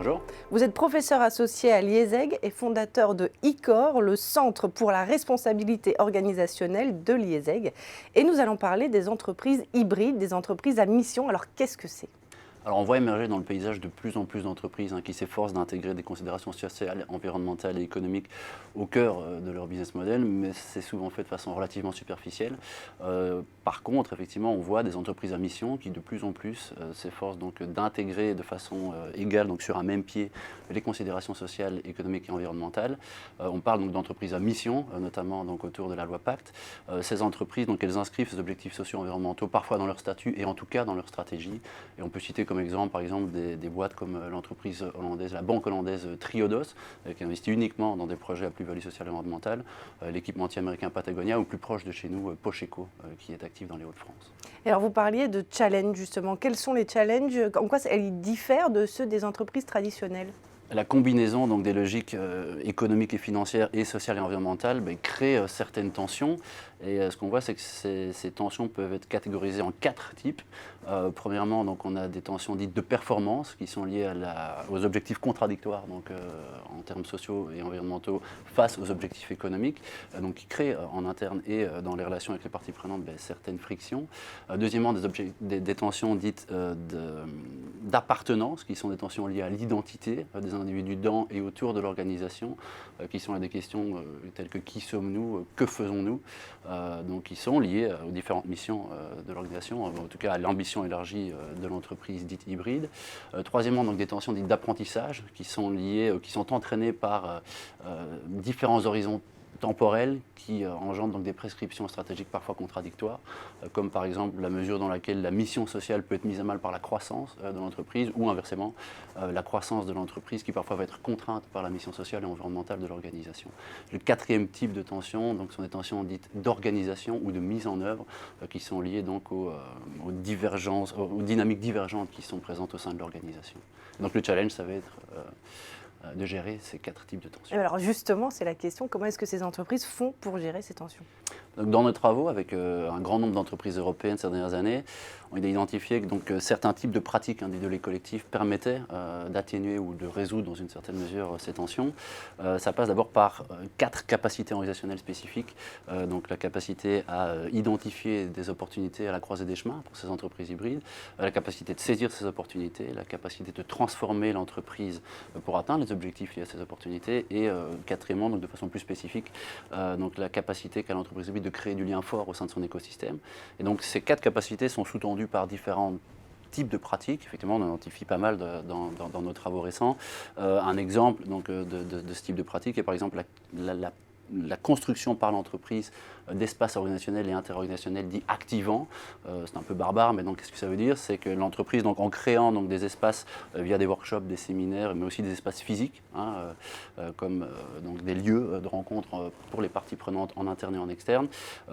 Bonjour. Vous êtes professeur associé à l'IESEG et fondateur de ICOR, le Centre pour la responsabilité organisationnelle de l'IESEG. Et nous allons parler des entreprises hybrides, des entreprises à mission. Alors qu'est-ce que c'est ? Alors on voit émerger dans le paysage de plus en plus d'entreprises qui s'efforcent d'intégrer des considérations sociales, environnementales et économiques au cœur de leur business model, mais c'est souvent fait de façon relativement superficielle. Par contre, effectivement, on voit des entreprises à mission qui de plus en plus s'efforcent donc d'intégrer de façon égale, donc sur un même pied, les considérations sociales, économiques et environnementales. On parle donc d'entreprises à mission, notamment donc autour de la loi Pacte. Ces entreprises, donc elles inscrivent ces objectifs sociaux et environnementaux parfois dans leur statut et en tout cas dans leur stratégie. Et on peut citer comme exemple, par exemple, des boîtes comme l'entreprise hollandaise, la banque hollandaise Triodos, qui investit uniquement dans des projets à plus-value sociale et environnementale, l'équipementier américain Patagonia, ou plus proche de chez nous, Pocheco, qui est actif dans les Hauts-de-France. Et alors vous parliez de challenge justement. Quels sont les challenges ? En quoi ils diffèrent de ceux des entreprises traditionnelles ? La combinaison donc, des logiques économiques et financières et sociales et environnementales crée certaines tensions. Et ce qu'on voit, c'est que ces tensions peuvent être catégorisées en 4 types. Premièrement, donc, on a des tensions dites de performance qui sont liées aux objectifs contradictoires donc, en termes sociaux et environnementaux face aux objectifs économiques, donc, qui créent en interne et dans les relations avec les parties prenantes certaines frictions. Deuxièmement, des tensions dites d'appartenance, qui sont des tensions liées à l'identité des individus dans et autour de l'organisation, qui sont des questions telles que qui sommes-nous, que faisons-nous, donc qui sont liées aux différentes missions de l'organisation, en tout cas à l'ambition élargie de l'entreprise dite hybride. Troisièmement, donc des tensions dites d'apprentissage qui sont liées, qui sont entraînées par différents horizons temporels qui engendrent donc des prescriptions stratégiques parfois contradictoires, comme par exemple la mesure dans laquelle la mission sociale peut être mise à mal par la croissance de l'entreprise, ou inversement, la croissance de l'entreprise qui parfois va être contrainte par la mission sociale et environnementale de l'organisation. Le quatrième type de tensions donc, sont des tensions dites d'organisation ou de mise en œuvre, qui sont liées donc aux divergences, aux dynamiques divergentes qui sont présentes au sein de l'organisation. Donc le challenge, ça va être de gérer ces 4 types de tensions. Alors justement, c'est la question, comment est-ce que ces entreprises font pour gérer ces tensions ? Donc, dans nos travaux, avec un grand nombre d'entreprises européennes ces dernières années, on a identifié que donc, certains types de pratiques individuelles et collectives permettaient d'atténuer ou de résoudre dans une certaine mesure ces tensions. Ça passe d'abord par 4 capacités organisationnelles spécifiques. Donc la capacité à identifier des opportunités à la croisée des chemins pour ces entreprises hybrides, la capacité de saisir ces opportunités, la capacité de transformer l'entreprise pour atteindre les objectifs liés à ces opportunités et quatrièmement, donc de façon plus spécifique, donc la capacité qu'a l'entreprise hybride de créer du lien fort au sein de son écosystème. Et donc ces 4 capacités sont sous-tendues par différents types de pratiques. Effectivement, on identifie pas mal dans nos travaux récents. Un exemple donc, de ce type de pratique est par exemple la construction par l'entreprise d'espaces organisationnels et interorganisationnels dits activants. C'est un peu barbare, mais donc qu'est-ce que ça veut dire ? C'est que l'entreprise, donc, en créant donc, des espaces via des workshops, des séminaires, mais aussi des espaces physiques, comme donc, des lieux de rencontre pour les parties prenantes en interne et en externe,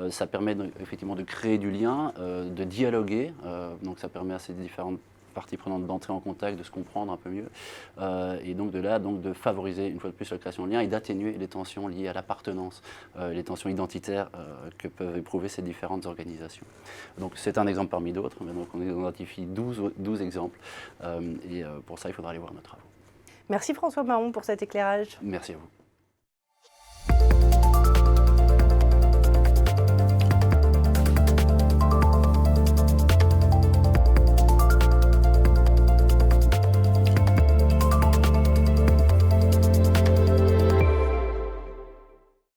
ça permet effectivement de créer du lien, de dialoguer, donc ça permet à ces différentes parties prenantes d'entrer en contact, de se comprendre un peu mieux, et donc de là donc, de favoriser une fois de plus la création de liens et d'atténuer les tensions liées à l'appartenance, les tensions identitaires que peuvent éprouver ces différentes organisations. Donc c'est un exemple parmi d'autres, donc on identifie 12 exemples, et pour ça il faudra aller voir nos travaux. Merci François Mahon pour cet éclairage. Merci à vous.